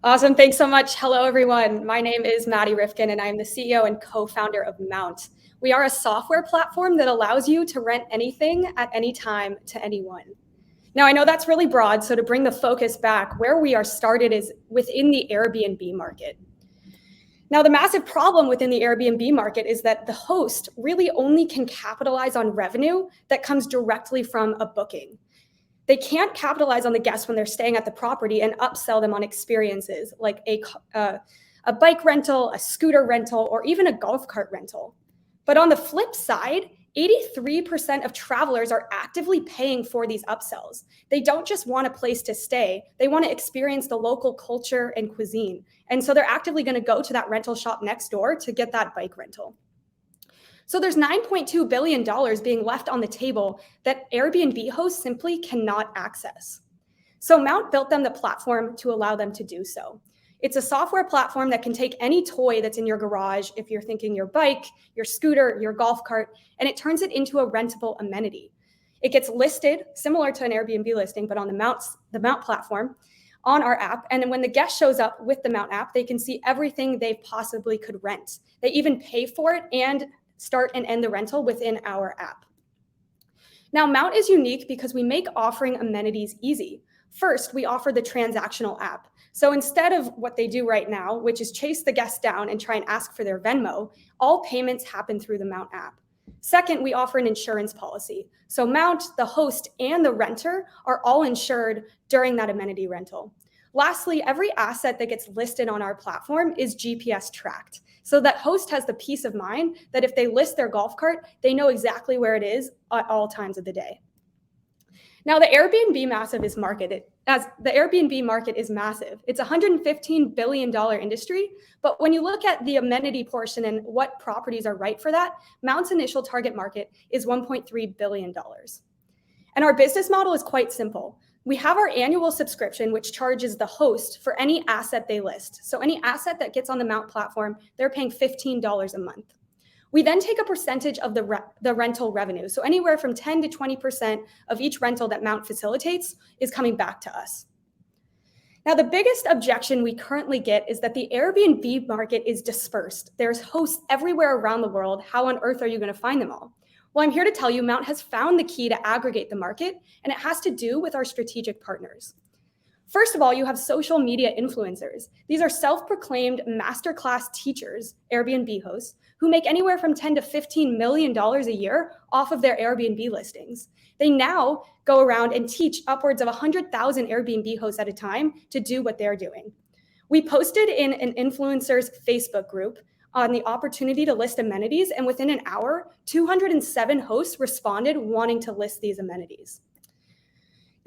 Awesome. Thanks so much. Hello, everyone. My name is Madi Rifkin, and I am the CEO and co-founder of Mount. We are a software platform that allows you to rent anything at any time to anyone. Now, I know that's really broad, so to bring the focus back, where we are started is within the Airbnb market. Now, the massive problem within the Airbnb market is that the host really only can capitalize on revenue that comes directly from a booking. They can't capitalize on the guests when they're staying at the property and upsell them on experiences like a bike rental, a scooter rental, or even a golf cart rental. But on the flip side, 83% of travelers are actively paying for these upsells. They don't just want a place to stay, they want to experience the local culture and cuisine. And so they're actively going to go to that rental shop next door to get that bike rental. So there's $9.2 billion being left on the table that Airbnb hosts simply cannot access. So Mount built them the platform to allow them to do so. It's a software platform that can take any toy that's in your garage, if you're thinking your bike, your scooter, your golf cart, and it turns it into a rentable amenity. It gets listed, similar to an Airbnb listing, but on the Mount platform, on our app. And when the guest shows up with the Mount app, they can see everything they possibly could rent. They even pay for it and start and end the rental within our app. Now, Mount is unique because we make offering amenities easy. First, we offer the transactional app. So instead of what they do right now, which is chase the guest down and try and ask for their Venmo, all payments happen through the Mount app. Second, we offer an insurance policy. So Mount, the host, and the renter are all insured during that amenity rental. Lastly, every asset that gets listed on our platform is GPS tracked. So that host has the peace of mind that if they list their golf cart, they know exactly where it is at all times of the day. Now, the Airbnb market is massive. It's a $115 billion industry, but when you look at the amenity portion and what properties are right for that, Mount's initial target market is $1.3 billion. And our business model is quite simple. We have our annual subscription, which charges the host for any asset they list. So any asset that gets on the Mount platform, they're paying $15 a month. We then take a percentage of the rental revenue. So anywhere from 10 to 20% of each rental that Mount facilitates is coming back to us. Now, the biggest objection we currently get is that the Airbnb market is dispersed. There's hosts everywhere around the world. How on earth are you going to find them all? Well, I'm here to tell you Mount has found the key to aggregate the market, and it has to do with our strategic partners. First of all, you have social media influencers. These are self-proclaimed masterclass teachers, Airbnb hosts, who make anywhere from $10 to $15 million a year off of their Airbnb listings. They now go around and teach upwards of 100,000 Airbnb hosts at a time to do what they're doing. We posted in an influencers Facebook group on the opportunity to list amenities, and within an hour, 207 hosts responded wanting to list these amenities.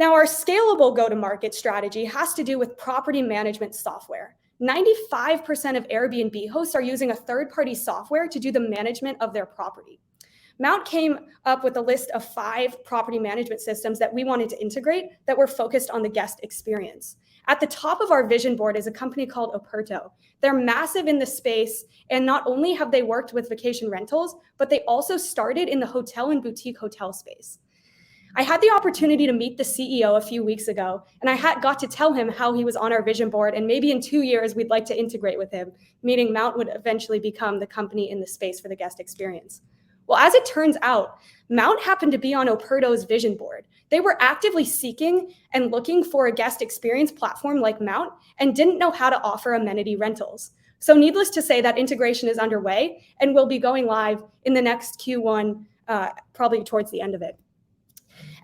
Now, our scalable go-to-market strategy has to do with property management software. 95% of Airbnb hosts are using a third-party software to do the management of their property. Mount came up with a list of 5 property management systems that we wanted to integrate that were focused on the guest experience. At the top of our vision board is a company called Operto. They're massive in the space, and not only have they worked with vacation rentals, but they also started in the hotel and boutique hotel space. I had the opportunity to meet the CEO a few weeks ago, and I got to tell him how he was on our vision board, and maybe in 2 years we'd like to integrate with him, meaning Mount would eventually become the company in the space for the guest experience. Well, as it turns out, Mount happened to be on Operto's vision board. They were actively seeking and looking for a guest experience platform like Mount and didn't know how to offer amenity rentals. So needless to say, that integration is underway and will be going live in the next Q1, probably towards the end of it.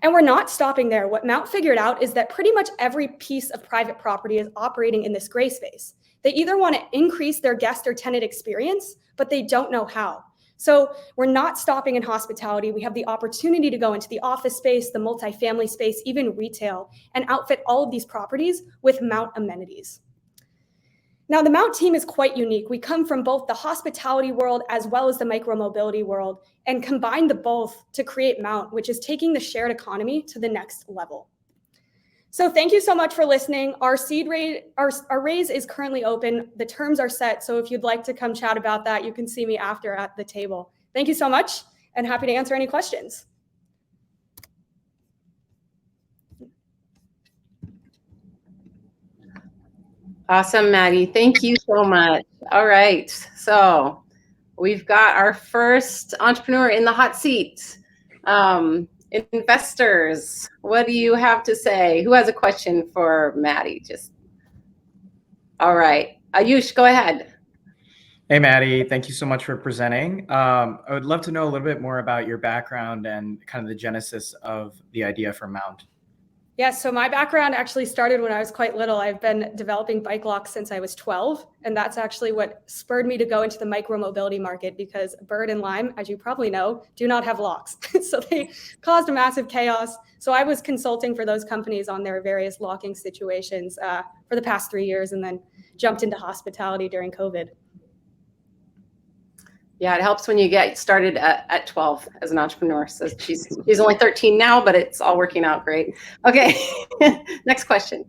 And we're not stopping there. What Mount figured out is that pretty much every piece of private property is operating in this gray space. They either want to increase their guest or tenant experience, but they don't know how. So we're not stopping in hospitality. We have the opportunity to go into the office space, the multifamily space, even retail, and outfit all of these properties with Mount amenities. Now, the Mount team is quite unique. We come from both the hospitality world as well as the micromobility world and combine the both to create Mount, which is taking the shared economy to the next level. So thank you so much for listening. Our raise is currently open. The terms are set. So if you'd like to come chat about that, you can see me after at the table. Thank you so much, and happy to answer any questions. Awesome, Madi. Thank you so much. All right. So we've got our first entrepreneur in the hot seat. Investors, what do you have to say? Who has a question for Madi? All right. Ayush, go ahead. Hey, Madi, thank you so much for presenting. I would love to know a little bit more about your background and kind of the genesis of the idea for Mount. Yeah, so my background actually started when I was quite little. I've been developing bike locks since I was 12, and that's actually what spurred me to go into the micromobility market, because Bird and Lime, as you probably know, do not have locks. So they caused a massive chaos. So I was consulting for those companies on their various locking situations for the past 3 years, and then jumped into hospitality during COVID. Yeah, it helps when you get started at 12 as an entrepreneur. So she's only 13 now, but it's all working out great. Okay, next question.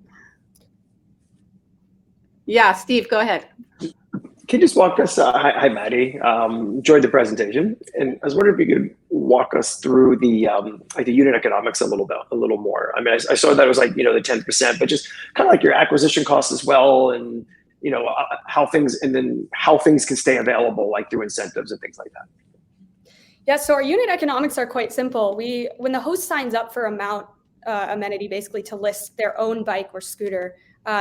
Yeah, Steve, go ahead. Can you just walk us, hi Madi, enjoyed the presentation. And I was wondering if you could walk us through the like the unit economics a little more. I mean, I saw that it was like, the 10%, but just kind of like your acquisition costs as well, and how things can stay available, like through incentives and things like that. Yeah, so our unit economics are quite simple. When the host signs up for a Mount amenity, basically to list their own bike or scooter,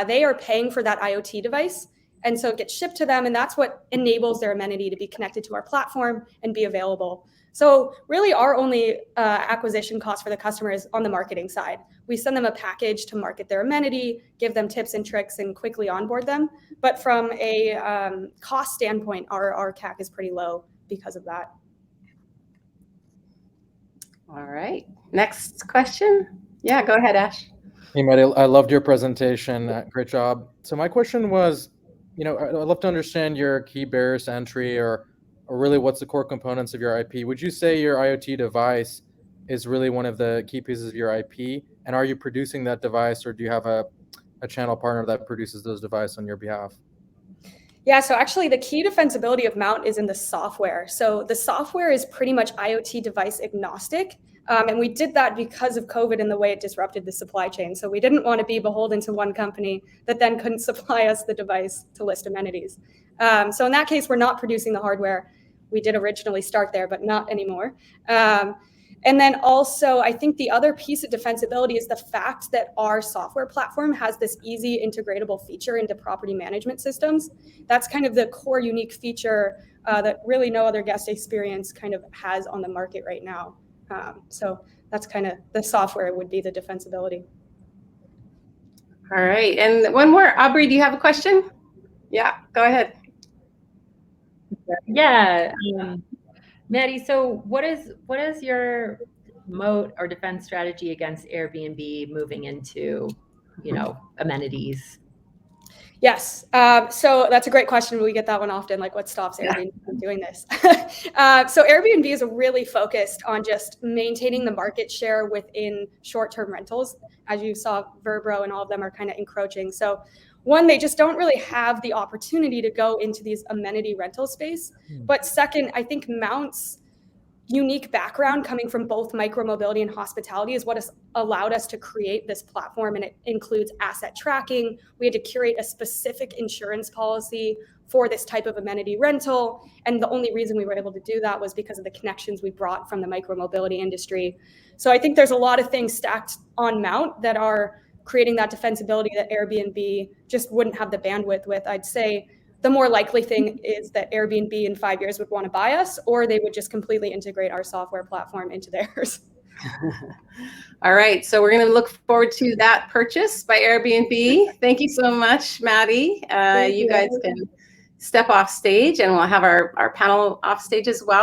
they are paying for that IoT device. And so it gets shipped to them, and that's what enables their amenity to be connected to our platform and be available. So really our only acquisition cost for the customer is on the marketing side. We send them a package to market their amenity, give them tips and tricks, and quickly onboard them. But from a cost standpoint, our CAC is pretty low because of that. All right, next question. Yeah, go ahead, Ash. Hey, Madi, I loved your presentation. Great job. So my question was, I'd love to understand your key barriers to entry, or really what's the core components of your IP. Would you say your IoT device is really one of the key pieces of your IP? And are you producing that device, or do you have a channel partner that produces those devices on your behalf? Yeah, so actually the key defensibility of Mount is in the software. So the software is pretty much IoT device agnostic. And we did that because of COVID and the way it disrupted the supply chain. So we didn't want to be beholden to one company that then couldn't supply us the device to list amenities. So in that case, we're not producing the hardware. We did originally start there, but not anymore. And then also, I think the other piece of defensibility is the fact that our software platform has this easy integratable feature into property management systems. That's kind of the core unique feature that really no other guest experience kind of has on the market right now. So that's kind of the software would be the defensibility. All right, and one more. Aubrey, do you have a question? Yeah, go ahead. Yeah. Madi, so what is your moat or defense strategy against Airbnb moving into, amenities? Yes. So that's a great question. We get that one often, like what stops Airbnb from doing this? So Airbnb is really focused on just maintaining the market share within short-term rentals. As you saw, Verbro and all of them are kind of encroaching. So one, they just don't really have the opportunity to go into these amenity rental space. But second, I think Mount's unique background coming from both micromobility and hospitality is what has allowed us to create this platform. And it includes asset tracking. We had to curate a specific insurance policy for this type of amenity rental. And the only reason we were able to do that was because of the connections we brought from the micromobility industry. So I think there's a lot of things stacked on Mount that are creating that defensibility that Airbnb just wouldn't have the bandwidth with. I'd say the more likely thing is that Airbnb in 5 years would want to buy us, or they would just completely integrate our software platform into theirs. All right, so we're going to look forward to that purchase by Airbnb. Thank you so much, Madi. You guys can step off stage, and we'll have our panel off stage as well.